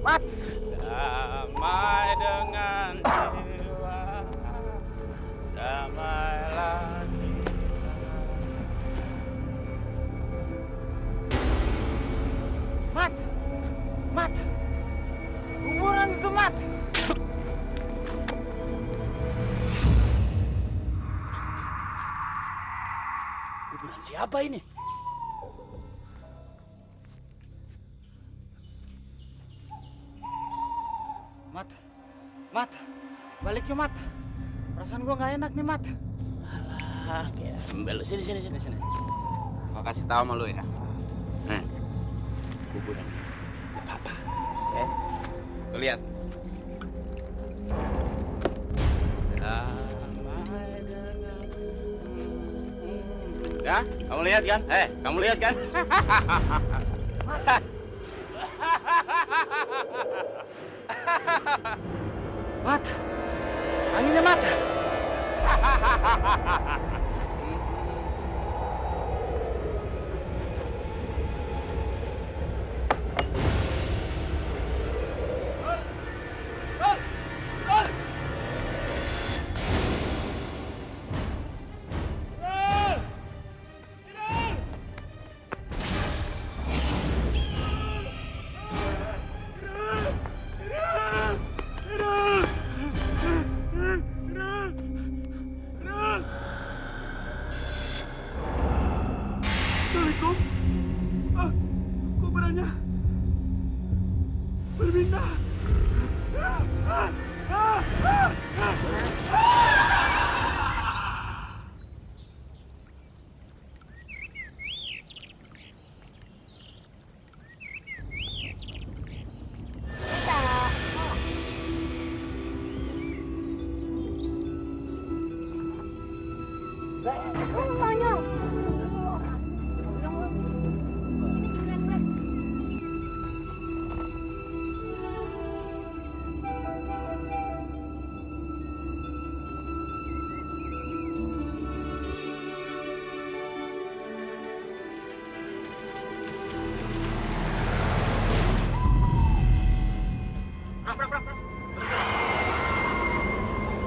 Mat. Damai dengan jiwa, damailah kita. Mat. Mat. Kuburan itu, Mat. Kuburan siapa ini? Mat. Mat. Balik yuk, Mat. Perasaan gua nggak enak nih, Mat. Alah, gembel. Sini. Gua kasih tahu sama lu ya. Kuburan Papa. Tuh lihat. Ya, kamu lihat kan? Kamu lihat kan? Mat. Anginnya, Mat. Assalamualaikum. Kuburannya berpindah.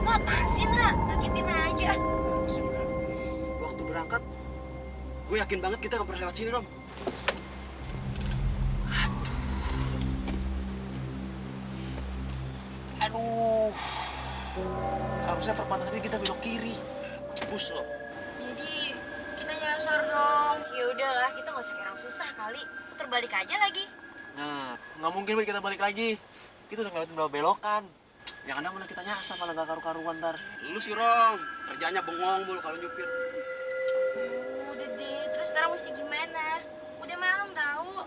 Lo apaan sih, Ndra? Ngagetin aja. Waktu berangkat, gue yakin banget kita nggak pernah lewat sini, Rom. Aduh. Harusnya perempatan ini kita belok kiri. Bus loh. Jadi kita nyasar dong. Ya udahlah, kita nggak usah kayak orang susah kali. Putar balik aja lagi. Nah, nggak mungkin Wi, kita balik lagi. Kita udah ngelewatin berapa belokan. Yang ada mana kita nyasar malah nggak karu-karuan ntar. Lu sih Rom, kerjanya bengong mulu kalau nyupir. Udah deh, terus sekarang mesti gimana? Udah malam tahu.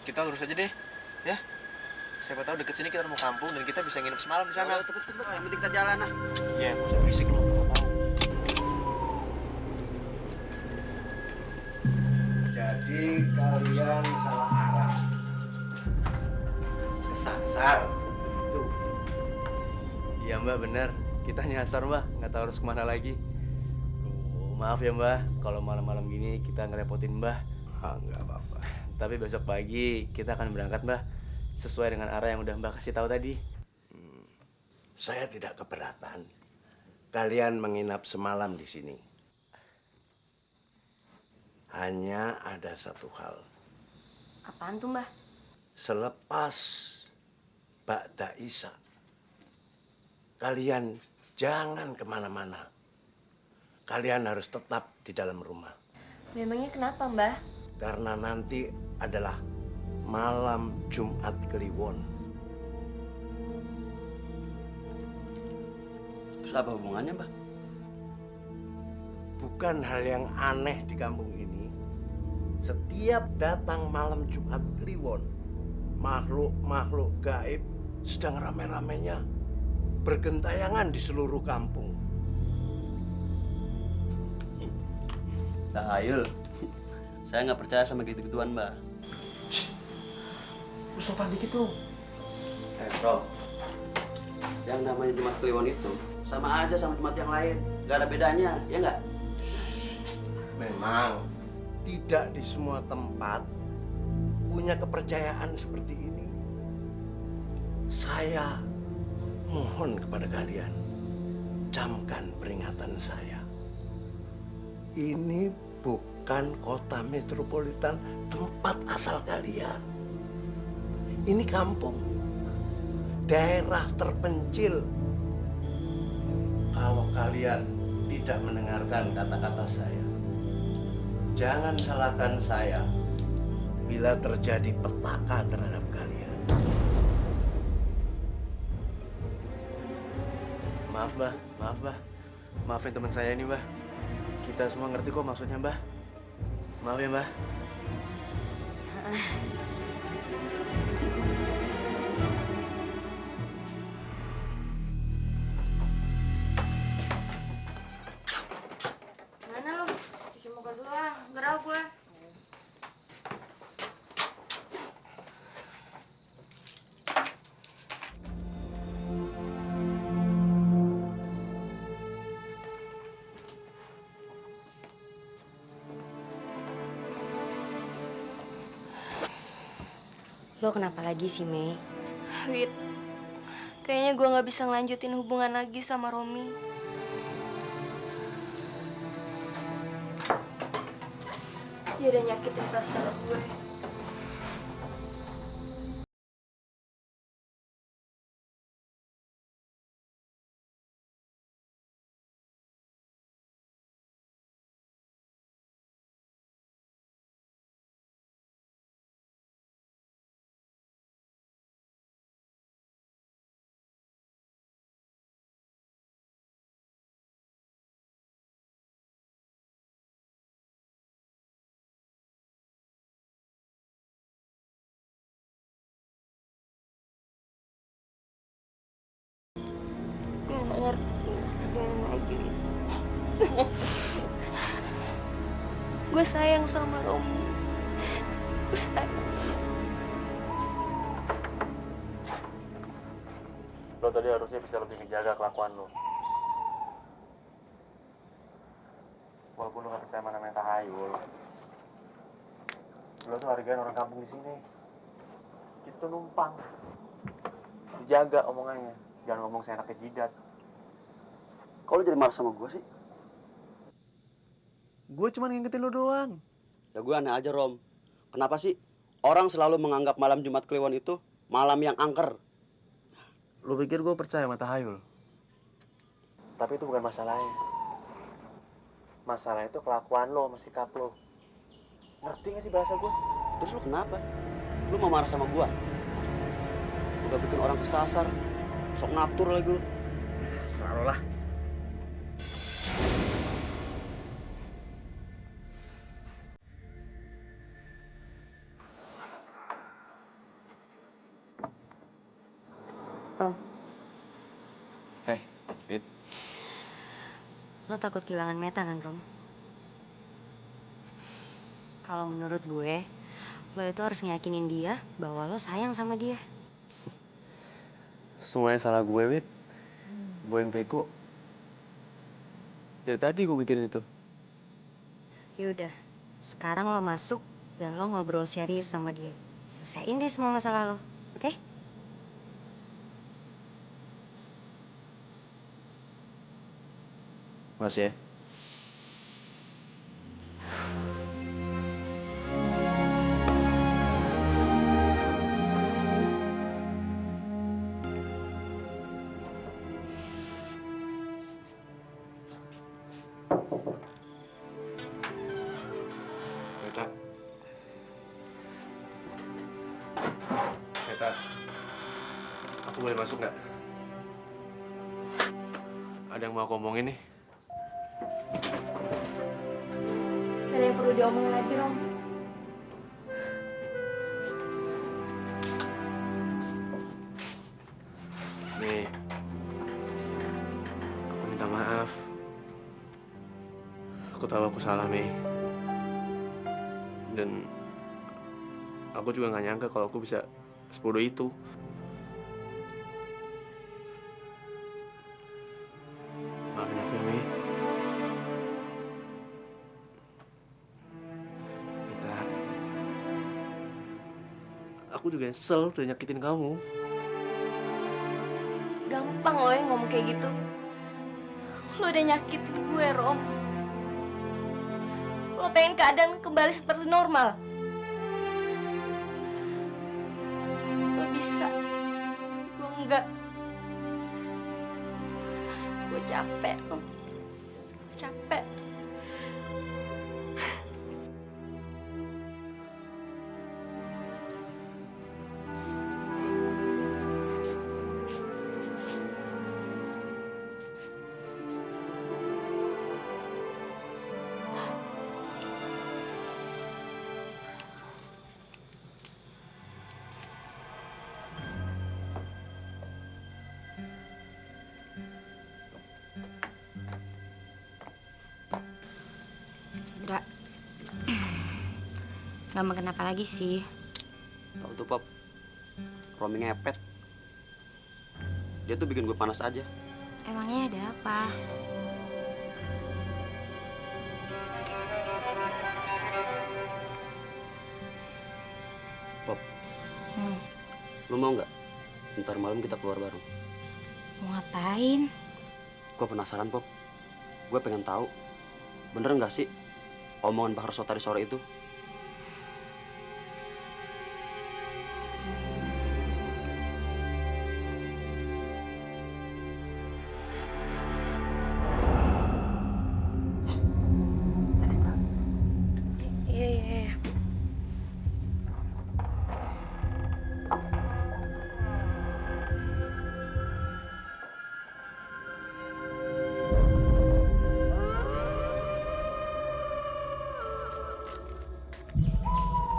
Kita lurus aja deh, ya. Siapa tahu deket sini kita mau kampung dan kita bisa nginep semalam di sana. Cepet. Yang penting kita jalan ah. Ya, nggak usah berisik lu. Jadi kalian salah arah. Kesasar. Itu. Iya Mbak, bener. Kita nyasar Mbak, nggak tahu harus kemana lagi. Maaf ya Mbak, kalau malam-malam gini kita ngerepotin Mbak. Nggak apa-apa. Tapi besok pagi kita akan berangkat Mbak, sesuai dengan arah yang udah Mbak kasih tahu tadi. Saya tidak keberatan. Kalian menginap semalam di sini. Hanya ada satu hal. Apaan tuh, Mbah? Selepas Ba'da Isya, kalian jangan kemana-mana. Kalian harus tetap di dalam rumah. Memangnya kenapa, Mbah? Karena nanti adalah malam Jumat Kliwon. Terus apa hubungannya, Mbah? Bukan hal yang aneh di kampung ini. Setiap datang malam Jumat Kliwon, makhluk-makhluk gaib sedang rame-ramenya bergentayangan di seluruh kampung. Tahayul. Saya nggak percaya sama gitu-gituan, Mbah. Lu sopan dikit lu. Bro, yang namanya Jumat Kliwon itu Sama aja sama Jumat yang lain. Gak ada bedanya, ya nggak? Memang tidak di semua tempat punya kepercayaan seperti ini. Saya mohon kepada kalian, camkan peringatan saya. Ini bukan kota metropolitan tempat asal kalian. Ini kampung, daerah terpencil. Kalau kalian tidak mendengarkan kata-kata saya, jangan salahkan saya bila terjadi petaka terhadap kalian. Maaf, Mbah. Maaf, Mbah. Maafin teman saya ini, Mbah. Kita semua ngerti kok maksudnya, Mbah. Maaf ya, Mbah. Mana lu? Cuci muka doang, gerah gue. Lo kenapa lagi sih, Mei? Wit, kayaknya gue gak bisa ngelanjutin hubungan lagi sama Romi. Dia udah nyakitin perasaan gue. Gue gak ngerti gimana lagi. Gue sayang sama Romi. Gue sayang. Lo tadi harusnya bisa lebih menjaga kelakuan lo. Walaupun lo gak percaya mana namanya tahayul, lo tuh hargain orang kampung di sini. Itu numpang. Dijaga omongannya. Jangan ngomong seenaknya jidat. Kok lo jadi marah sama gue sih? Gue cuma ngingetin lo doang. Ya gue aneh aja, Rom. Kenapa sih orang selalu menganggap malam Jumat Kliwon itu malam yang angker? Lo pikir gue percaya sama tahayul? Tapi itu bukan masalahnya. Masalahnya itu kelakuan lo sama sikap lo. Ngerti gak sih bahasa gue? Terus lo kenapa? Lo mau marah sama gue? Udah bikin orang kesasar. Sok ngatur lagi lo. Serah lo lah. Rom, Hei, Wit. lo takut kehilangan Meta kan, Rom? Kalau menurut gue, lo itu harus ngeyakinin dia bahwa lo sayang sama dia. Semuanya salah gue, Wit. Gue yang bego. Dari tadi gue mikirin itu. Yaudah, sekarang lo masuk dan lo ngobrol serius sama dia. Selesaiin deh semua masalah lo, oke? Masih ya? Meta. Meta. Aku boleh masuk nggak? Ada yang mau aku omongin nih. Ada yang perlu diomongin lagi, Rom. Nih. Aku minta maaf. Aku tahu aku salah, Mei. Dan aku juga nggak nyangka kalau aku bisa sebodoh itu. aku juga nyesel udah nyakitin kamu. Gampang loh yang ngomong kayak gitu. Lo udah nyakitin gue, Rom. Lo pengen keadaan kembali seperti normal. Lo bisa. Gue enggak. Gue capek, Rom. Gue capek. Indra, nggak makan apa lagi sih? Tahu tuh Pop, Romi ngepet. Dia tuh bikin gue panas aja. Emangnya ada apa? Pop, Hmm, lu mau nggak? Ntar malam kita keluar bareng. mau ngapain? Gue penasaran Pop. Gue pengen tahu, bener nggak sih omongan Pak Harso tadi sore itu? Iya, iya, iya.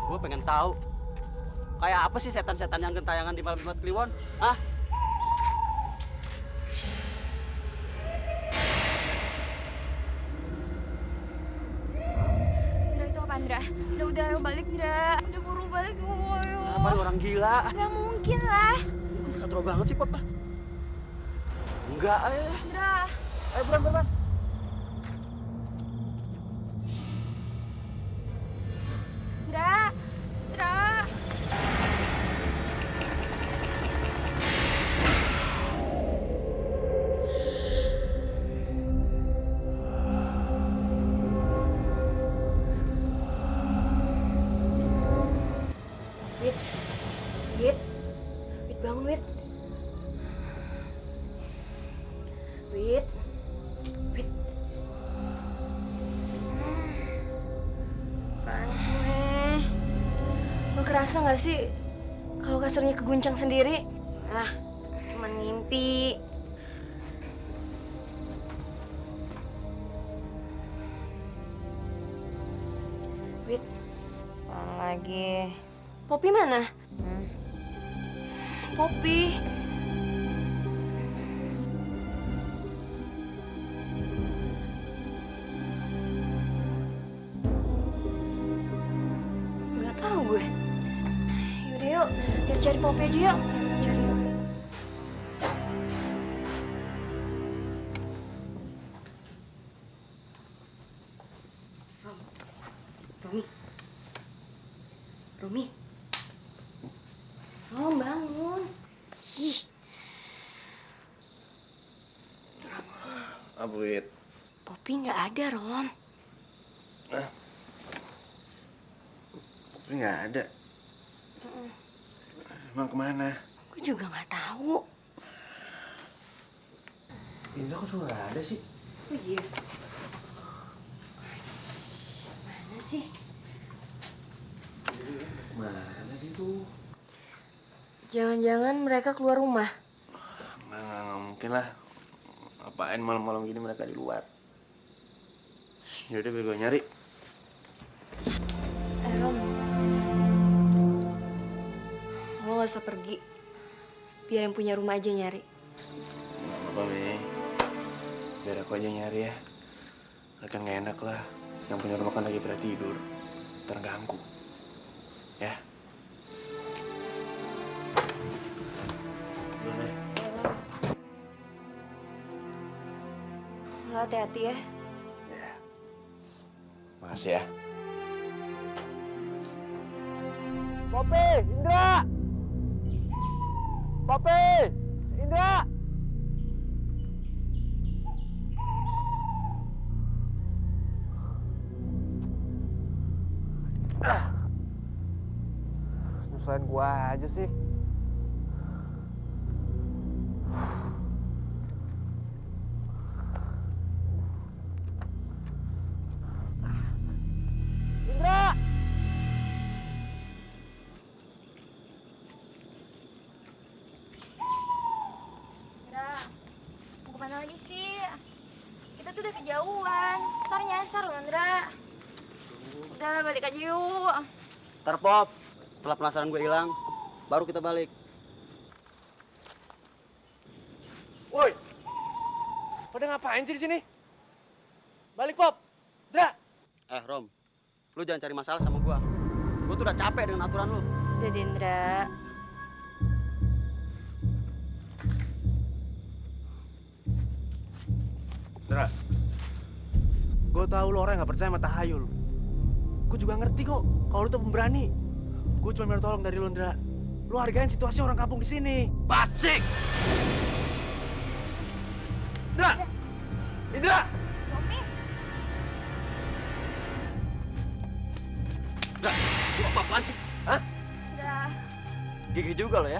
Gue pengen tahu, kayak apa sih setan-setan yang gentayangan di malam Jumat Kliwon? Hah? Indra, itu apa, Indra? Udah, ayo balik, Indra. Udah buru balik, ayo. Apa nih orang gila? Nggak mungkin lah. Kok katro banget sih Papa? Enggak, Indra. Ayo buruan, buruan. Indra. Indra. Wit. Wit. Wit, bangun, Wit. Wit. Wit. Apaan gue? Lo kerasa nggak sih kalau kasurnya keguncang sendiri? Ah, cuman ngimpi. Wit. Apaan lagi? Poppy mana? Poppy. Nggak tahu gue. Yaudah yuk, kita cari Poppy aja yuk. Cari yuk. Romi. Romi. Rom, bangun. Ih. Apa, Wit? Poppy nggak ada, Rom. Tapi nggak ada. Emang kemana? Gue juga nggak tahu. Indra kok juga nggak ada sih? Oh iya. Mana sih? Mana sih tuh? Jangan-jangan mereka keluar rumah. Nggak mungkin lah. Apaan malam-malam gini mereka di luar. Yaudah biar gue nyari. Rom, lo gak usah pergi. Biar yang punya rumah aja nyari. Nggak apa-apa, Mi. Biar aku aja nyari ya. Kan nggak enak lah. Yang punya rumah kan lagi pada tidur. Terganggu. Ya. Duluan ya. Lo hati-hati ya. Ya. Makasih ya. Popi, Indra. Papi! Indra! Nyusahin gua aja sih. Indra! Indra, mau kemana lagi sih? Kita tuh udah kejauhan. Ntar nyasar loh, Indra. Udah, balik aja yuk. Ntar Pop, setelah penasaran gue hilang, baru kita balik. Woi! Pada ngapain sih di sini? Balik, Pop! Dra! Rom, lu jangan cari masalah sama gua. Gua tuh udah capek dengan aturan lu. Udah, Indra. Dra, gue tahu lo orang yang gak percaya sama tahayul. Gue juga ngerti kok kalau lu tuh pemberani. Gue cuma minta tolong dari lo, Dra. Lu hargain situasi orang kampung di sini. Basik! Dra! Indra! Romi, Dra, lu apa-apaan sih? Hah? Indra. Gigih juga lo ya.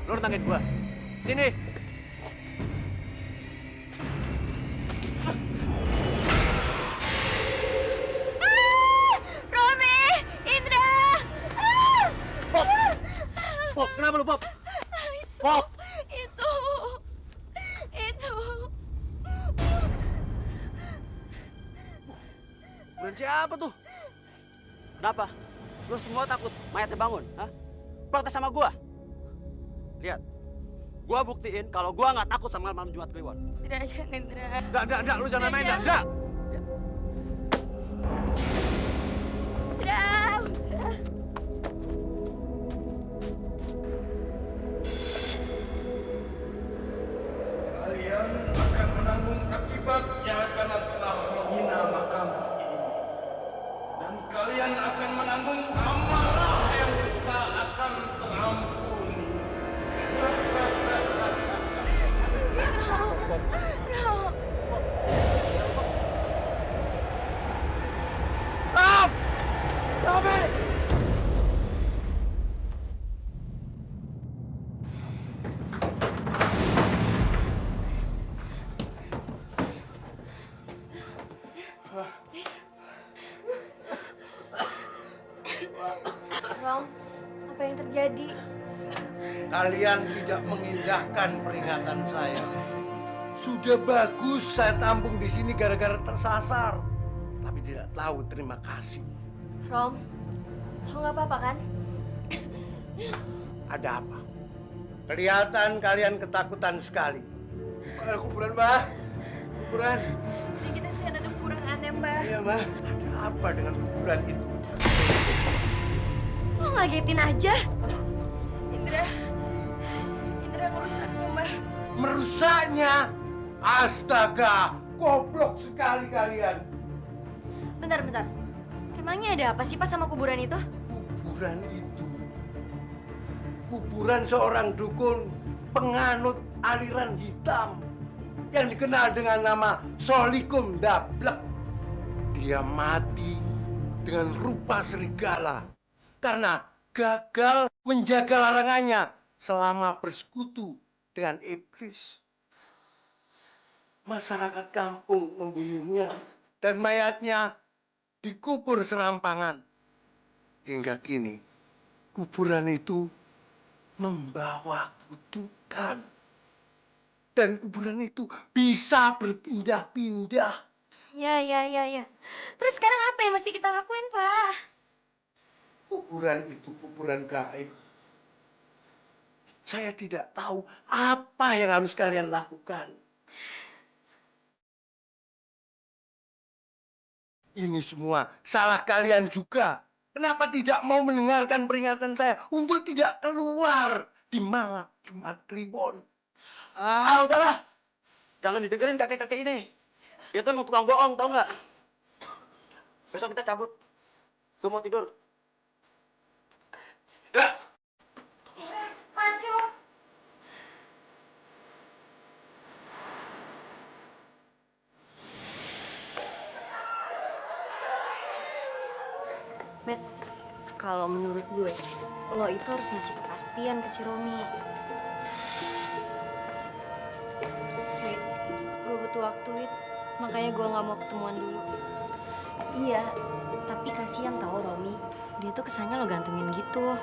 Lu nantangin gua. Sini. Romi, Indra. Pop! Pop, kenapa lu, Pop? Pop! Itu. Bulan siapa tuh? Kenapa? Lu semua takut mayatnya bangun, hah? Protes sama gua? Lihat, gua buktiin kalau gua nggak takut sama malam Jumat Kliwon. Indra, jangan, Indra. Enggak, lu jangan main, Dra. Indra, udah. Kalian akan menanggung akibatnya karena telah menghina makam ini. Dan kalian akan menanggung amarah yang tak akan terampuni. Rom, apa yang terjadi? Kalian tidak mengindahkan peringatan saya. Sudah bagus saya tampung di sini gara-gara tersasar. Tapi tidak tahu terima kasih. Rom, lo nggak apa-apa kan? Ada apa? Kelihatan kalian ketakutan sekali. Ada kuburan, Mbah. Kuburan. Jadi kita lihat ada kurang aneh, Mbak. Iya, Mbah. Ada apa dengan kuburan itu? Lo ngagetin aja. Indra merusaknya, Mbak. Merusaknya? Astaga, goblok sekali kalian. Bentar. Emangnya ada apa sih pas sama kuburan itu? Kuburan itu, kuburan seorang dukun penganut aliran hitam yang dikenal dengan nama Solikum Dablek. Dia mati dengan rupa serigala karena gagal menjaga larangannya selama bersekutu dengan iblis. Masyarakat kampung membunuhnya dan mayatnya dikubur serampangan. Hingga kini, kuburan itu membawa kutukan. Dan kuburan itu bisa berpindah-pindah. Ya. Terus sekarang apa yang mesti kita lakuin, Pak? Kuburan itu kuburan gaib. Saya tidak tahu apa yang harus kalian lakukan. Ini semua salah kalian juga. Kenapa tidak mau mendengarkan peringatan saya untuk tidak keluar di malam Jumat Kliwon? Udahlah. Jangan didengerin kakek-kakek ini. Dia tuh tukang bohong, tau nggak? Besok kita cabut. Gue mau tidur. Bet, kalau menurut gue, lo itu harus ngasih kepastian ke si Romi. Wait, gue butuh waktu, Wit. Makanya gue nggak mau ketemuan dulu. Iya, tapi kasihan tau Romi. Dia tuh kesannya lo gantungin gitu.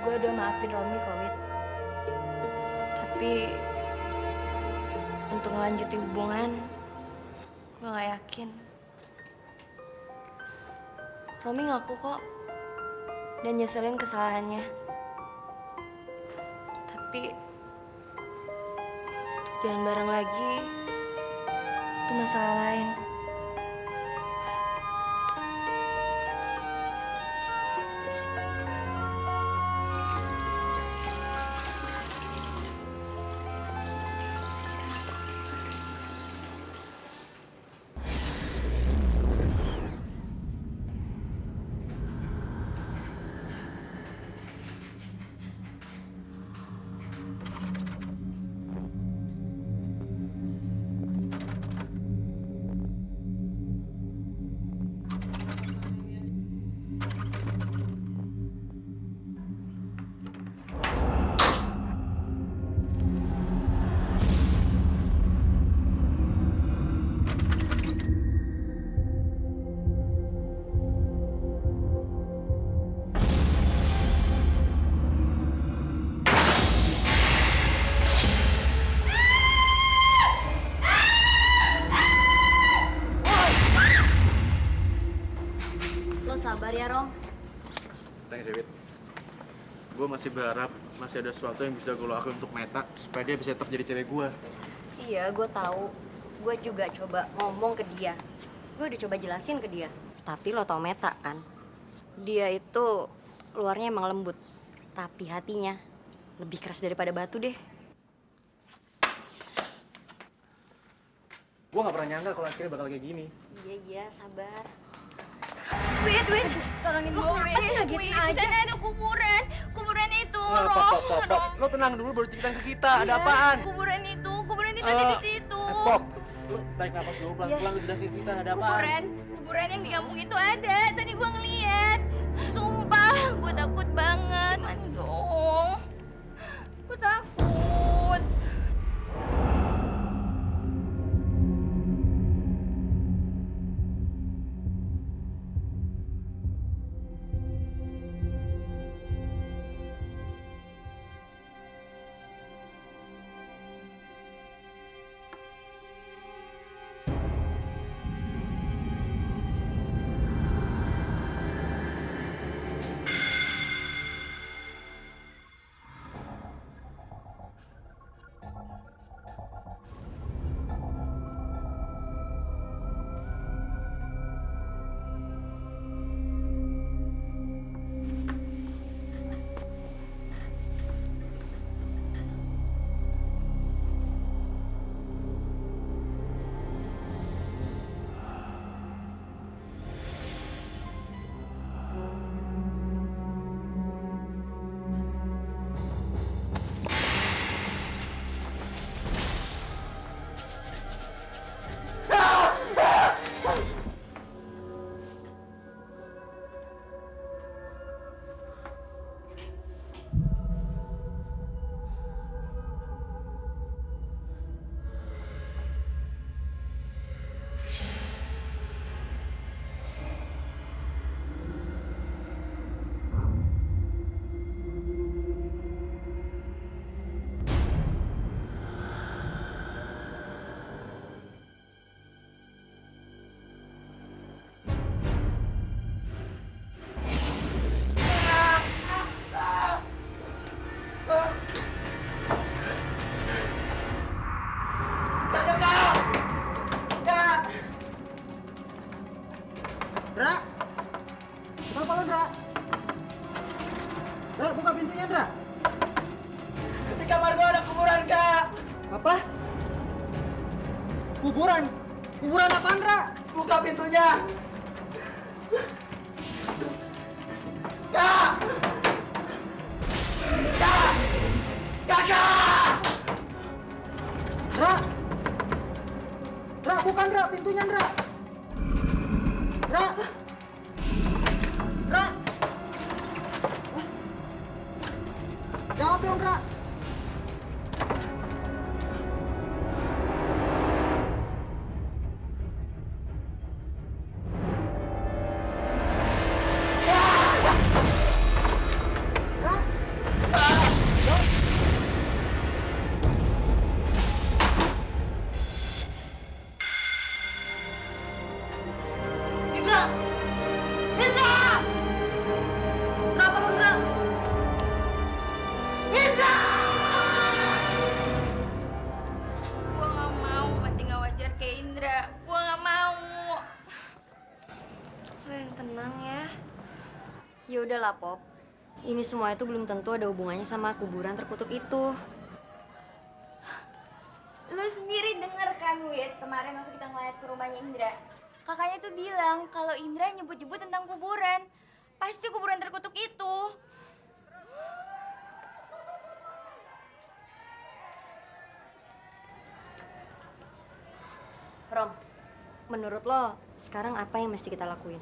Gue udah maafin Romi kok, Wit. Tapi untuk ngelanjutin hubungan, gue gak yakin. Romi ngaku kok dan nyeselin kesalahannya. Tapi untuk jalan bareng lagi, itu masalah lain. Sabar ya, Rom. Thanks, David. Gue masih berharap masih ada sesuatu yang bisa gue lakuin untuk Meta supaya dia bisa tetap jadi cewek gue. Iya, gue tahu. Gue juga coba ngomong ke dia. Gue udah coba jelasin ke dia. Tapi lo tau Meta kan? Dia itu luarnya emang lembut, tapi hatinya lebih keras daripada batu deh. Gue gak pernah nyangka kalau akhirnya bakal kayak gini. Iya, sabar. Wait, tolongin gue, Wit. Di sana ada kuburan itu, Rom. Lo tenang dulu baru ceritain ke kita, ada apaan? Kuburan itu ada di situ. Pop, lo tarik nafas dulu pelan-pelan, lu jelasin kita ada apaan? Kuburan yang di kampung itu ada. Tadi gue ngeliat. Sumpah, gue takut banget. Mana dong? Gue takut. Di kamar gua ada kuburan, Kak. Apa? Kuburan? Kuburan apaan, Ra? Buka pintunya. Kak! Kak! Kakak! Ra! Ra, bukan Ra, pintunya Ra. Ra! Ra! Jawab dong, Ra. Indra! Indra! Kenapa lu, Indra? Indra! Gua nggak mau mati nggak wajar kayak Indra. Gua nggak mau. Lo yang tenang ya. Ya udahlah, Pop. Ini semua itu belum tentu ada hubungannya sama kuburan terkutuk itu. Lu sendiri denger kan, Wit, kemarin waktu kita ngeliat ke rumahnya Indra. Kakaknya tuh bilang kalau Indra nyebut-nyebut tentang kuburan. Pasti kuburan terkutuk itu. Rom, menurut lo sekarang apa yang mesti kita lakuin?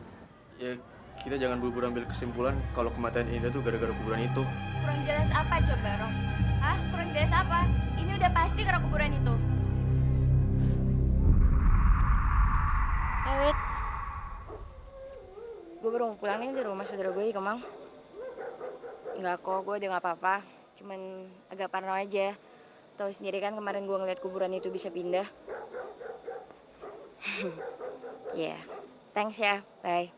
Ya, kita jangan buru-buru ambil kesimpulan kalau kematian Indah tuh gara-gara kuburan itu. Kurang jelas apa coba, Rom? Hah? Kurang jelas apa? Ini udah pasti karena kuburan itu. Wait. Gue baru mau pulang nih dari rumah saudara gue di Kemang. Enggak kok, gue udah gak apa-apa. Cuman agak parno aja. Tahu sendiri kan kemarin gue ngeliat kuburan itu bisa pindah. Ya, yeah. Thanks ya. Bye.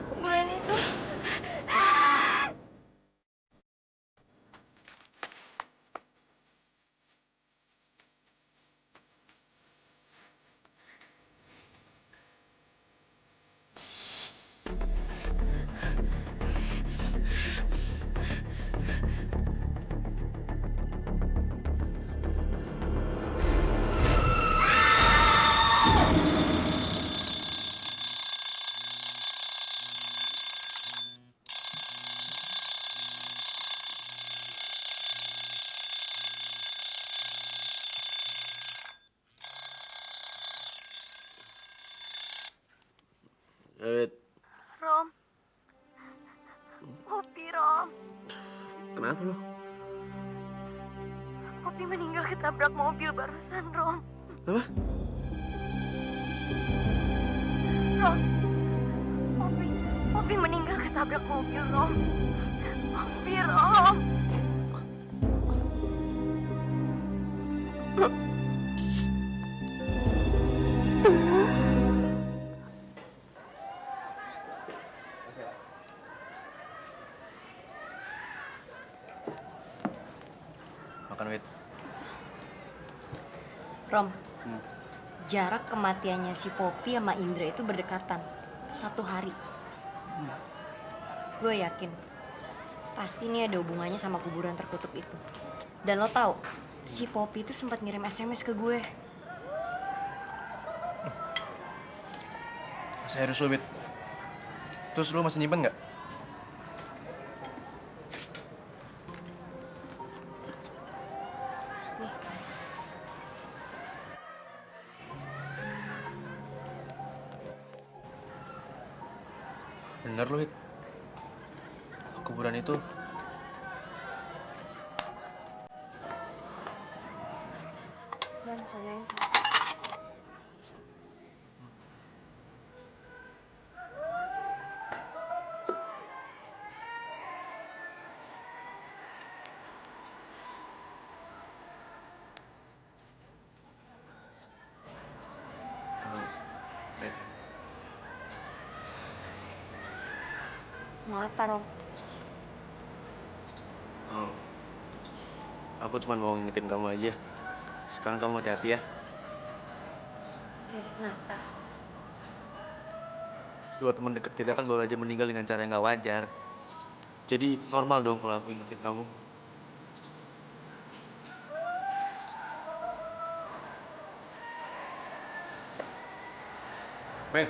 Kuburan itu. Rom. Popi, Rom. Kenapa lo? Popi meninggal ketabrak mobil barusan, Rom. Apa? Rom. Popi meninggal ketabrak mobil, Rom. Popi, Rom. Makan, Wit. Rom, jarak kematiannya si Poppy sama Indra itu berdekatan. 1 hari. Gue yakin, pasti ini ada hubungannya sama kuburan terkutuk itu. Dan lo tahu, si Poppy itu sempat ngirim SMS ke gue. Serius lo, Wit? Terus lo masih nyimpen nggak? Bener lo, Wit. Kuburan itu Dan saya Mau apa, Rom? Oh, aku cuma mau ngingetin kamu aja. Sekarang kamu hati-hati ya. Kenapa? Dua teman dekat kita kan baru aja meninggal dengan cara yang nggak wajar. Jadi normal dong kalau aku ingetin kamu. Men.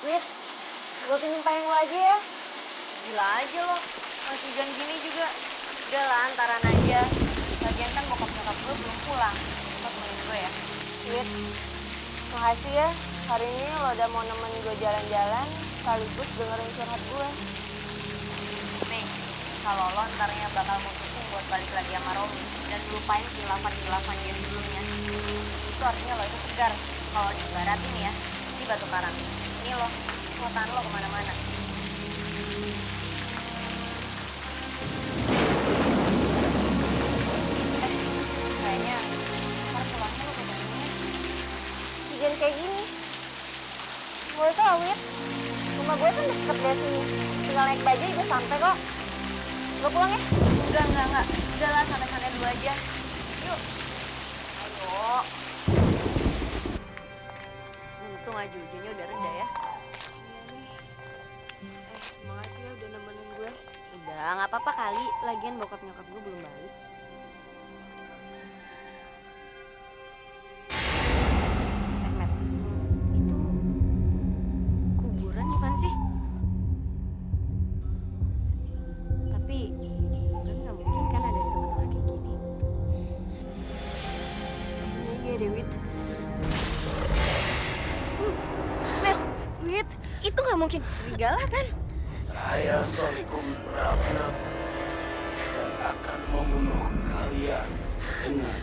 Wit, gue pinjem payung lo aja ya. Gila aja lo, masih hujan gini juga. Udah lah, antaran aja. Lagian kan bokap nyokap gue belum pulang. Lo temenin gue ya. Wit, makasih ya. Hari ini lo udah mau nemenin gue jalan-jalan, sekaligus dengerin curhat gue. Nih, kalau lo ntarnya bakal mutusin buat balik lagi sama Romi dan lupain khilafan-khilafan dia sebelumnya, itu artinya lo itu segar. Kalau diibaratin ya, ini batu karang. Ini lo, kekuatan lo kemana-mana. Kayaknya ntar pulangnya lo ketemunya. Hujan kayak gini. Boleh tau, Wit. Rumah gue kan deket dari sini. Tinggal naik bajaj juga sampai kok. Lo pulang ya? Enggak. Udah lah, santai-santai dulu aja. Yuk. Ayo. Untung aja hujannya udah reda ya. Makasih ya udah nemenin gue. Udah, nggak apa-apa kali. Lagian bokap nyokap gue belum balik. Matt, itu kuburan bukan sih? Tapi kan nggak mungkin kan ada di tengah-tengah kayak gini. Iya deh, Wit. Matt, Wit, itu nggak mungkin serigala kan? Saya Solikum Prabnap dan akan membunuh kalian dengan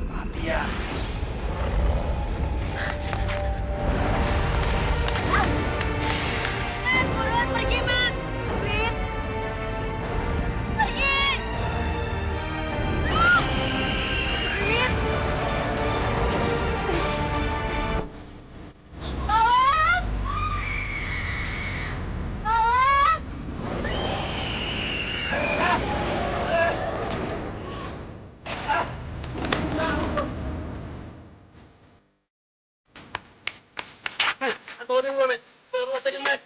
kematian. Matt, buruan pergi, Matt! Wit! Pergi! Wit! Tolong! Tolong! Tolongin gue, men. Tolong sakit, men.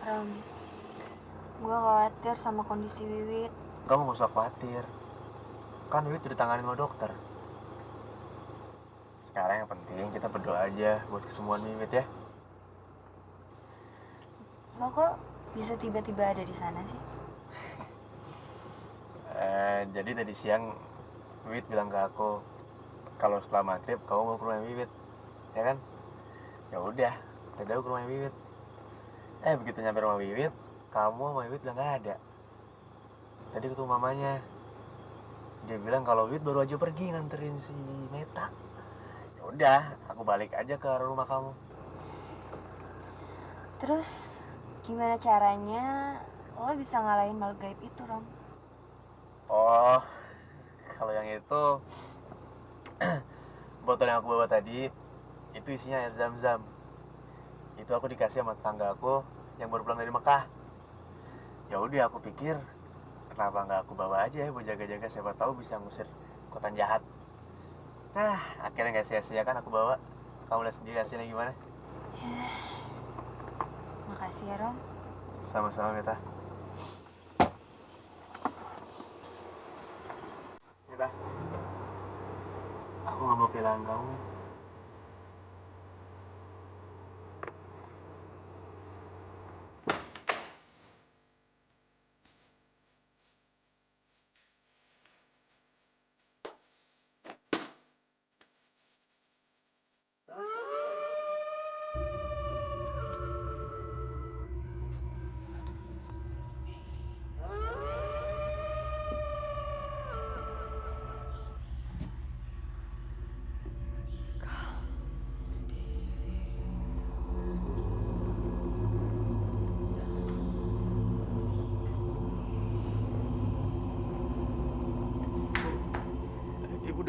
Rom, gue khawatir sama kondisi Wiwit. Kamu gak usah khawatir. Kan Wiwit udah tanganin sama dokter. Sekarang yang penting kita berdoa aja buat kesembuhan Wiwit ya. Lo kok bisa tiba-tiba ada di sana sih? Jadi tadi siang Wiwit bilang ke aku kalau setelah maghrib kamu mau ke rumah Wiwit, ya kan? Ya udah, tadi aku ke rumah Wiwit. Begitu nyampe rumah Wiwit, kamu sama Wiwit udah nggak ada. Tadi ketemu mamanya, dia bilang kalau Wiwit baru aja pergi nganterin si Meta. Ya udah, aku balik aja ke rumah kamu. Terus gimana caranya lo bisa ngalahin makhluk gaib itu, Rom? Oh, kalau yang itu botol yang aku bawa tadi itu isinya air zam-zam. Itu aku dikasih sama tetangga aku yang baru pulang dari Mekah. Ya udah, aku pikir kenapa nggak aku bawa aja ya buat jaga-jaga, siapa tahu bisa ngusir kekuatan jahat. Nah, akhirnya nggak sia-sia kan aku bawa. Kamu lihat sendiri hasilnya gimana? Makasih ya, Rom. Sama-sama, Meta. Meta, aku nggak mau kehilangan kamu.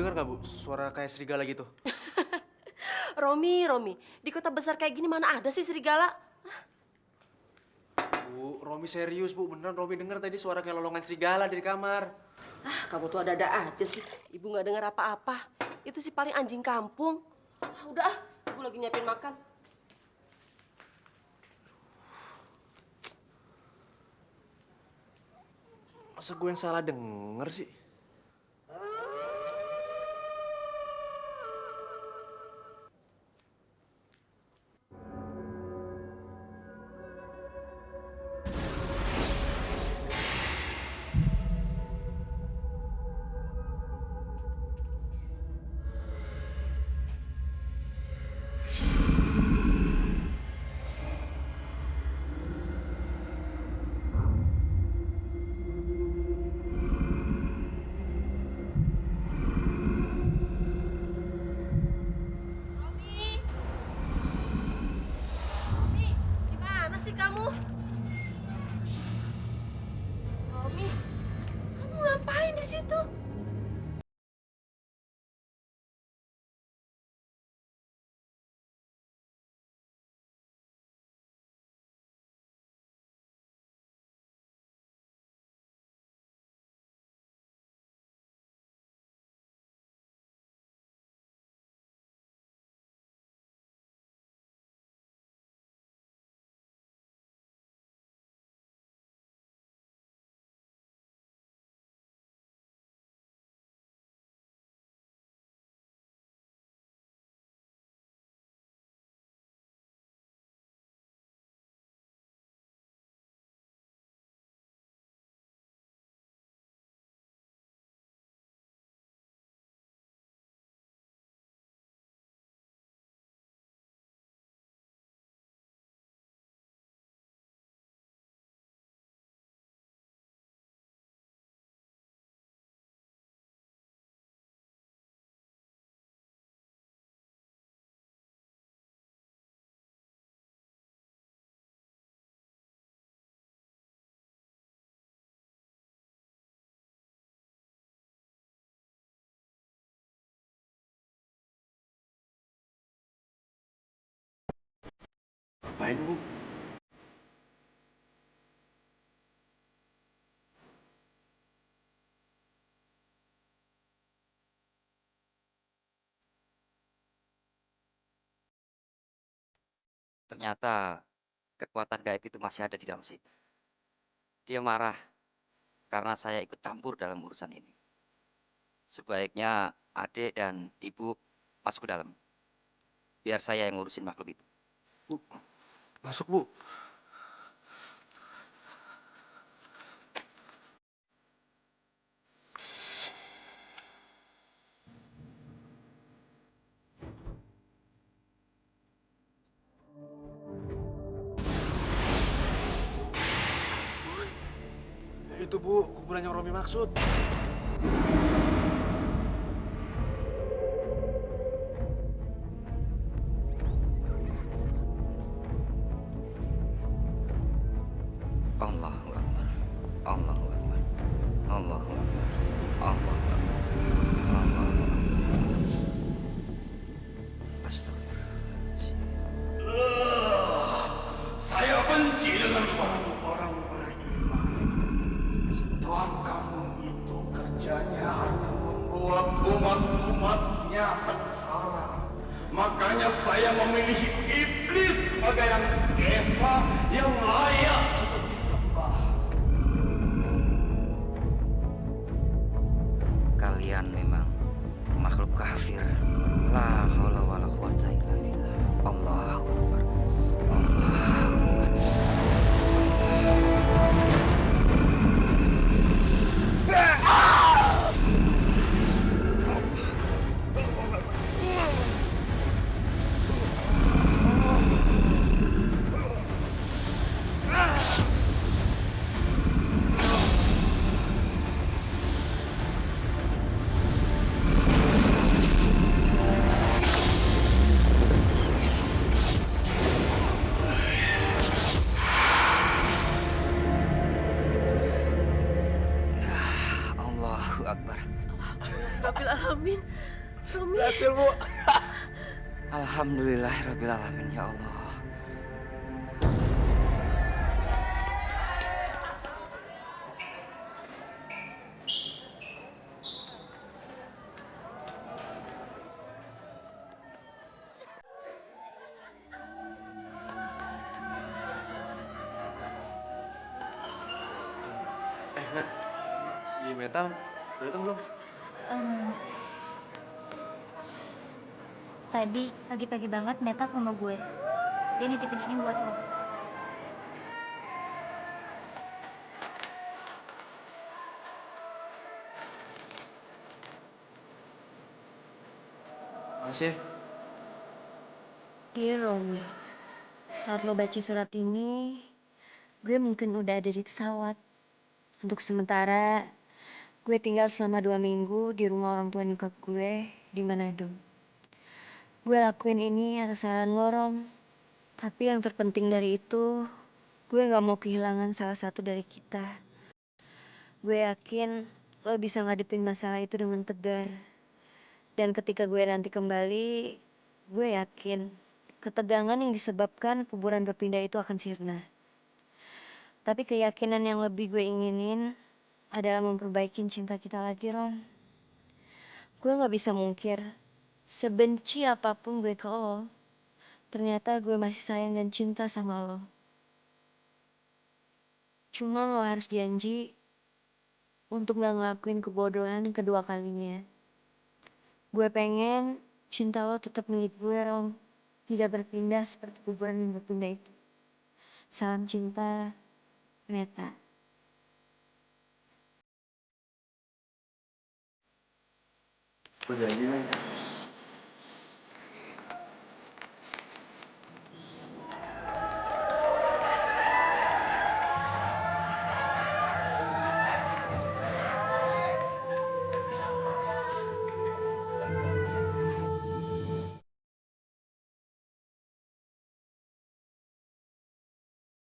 dengar nggak Bu suara kayak serigala gitu? Romi, di kota besar kayak gini mana ada sih serigala? Bu, Romi serius Bu, beneran Romi dengar tadi suara kayak lolongan serigala dari kamar. Kamu tuh ada-ada aja sih. Ibu nggak dengar apa-apa. Itu sih paling anjing kampung. Udah, ibu lagi nyiapin makan. Masa gue yang salah denger sih? Kamu, Romi, kamu ngapain di situ? Ngapain Bu? Ternyata kekuatan gaib itu masih ada di dalam sini. Dia marah karena saya ikut campur dalam urusan ini. Sebaiknya adik dan ibu masuk ke dalam. Biar saya yang ngurusin makhluk itu. Bu, masuk Bu. Itu Bu, kuburan yang Romi maksud. Allahu Akbar. Allahu Akbar. Allahu Akbar. Allahu Akbar. Allahu Akbar. Astagfirullahaladzim. Saya benci dengan orang-orang beriman. Tuhan kamu itu kerjanya hanya membuat umat-umatnya sengsara. Makanya saya memilih iblis sebagai yang esa yang layak untuk disembah. Amin. Amin. Berhasil, Bu. Alhamdulillahirabbil alamin ya Allah. Nat, si Meta datang belum? Tadi pagi-pagi banget Meta ke rumah gue. Dia nitipin ini buat lo. Makasih ya. Dear Romy, saat lo baca surat ini, gue mungkin udah ada di pesawat. Untuk sementara, gue tinggal selama 2 minggu di rumah orang tua nyokap gue di Manado. Gue lakuin ini atas saran lo, Rom. Tapi yang terpenting dari itu, gue gak mau kehilangan salah satu dari kita. Gue yakin lo bisa ngadepin masalah itu dengan tegar. Dan ketika gue nanti kembali, gue yakin ketegangan yang disebabkan kuburan berpindah itu akan sirna. Tapi keyakinan yang lebih gue inginin adalah memperbaiki cinta kita lagi, Ron. Gue gak bisa mungkir, sebenci apapun gue ke lo, ternyata gue masih sayang dan cinta sama lo. Cuma lo harus janji untuk gak ngelakuin kebodohan kedua kalinya. Gue pengen cinta lo tetap milik gue, Ron. Tidak berpindah seperti kuburan yang berpindah itu. Salam cinta, Meta. Gue janji, men.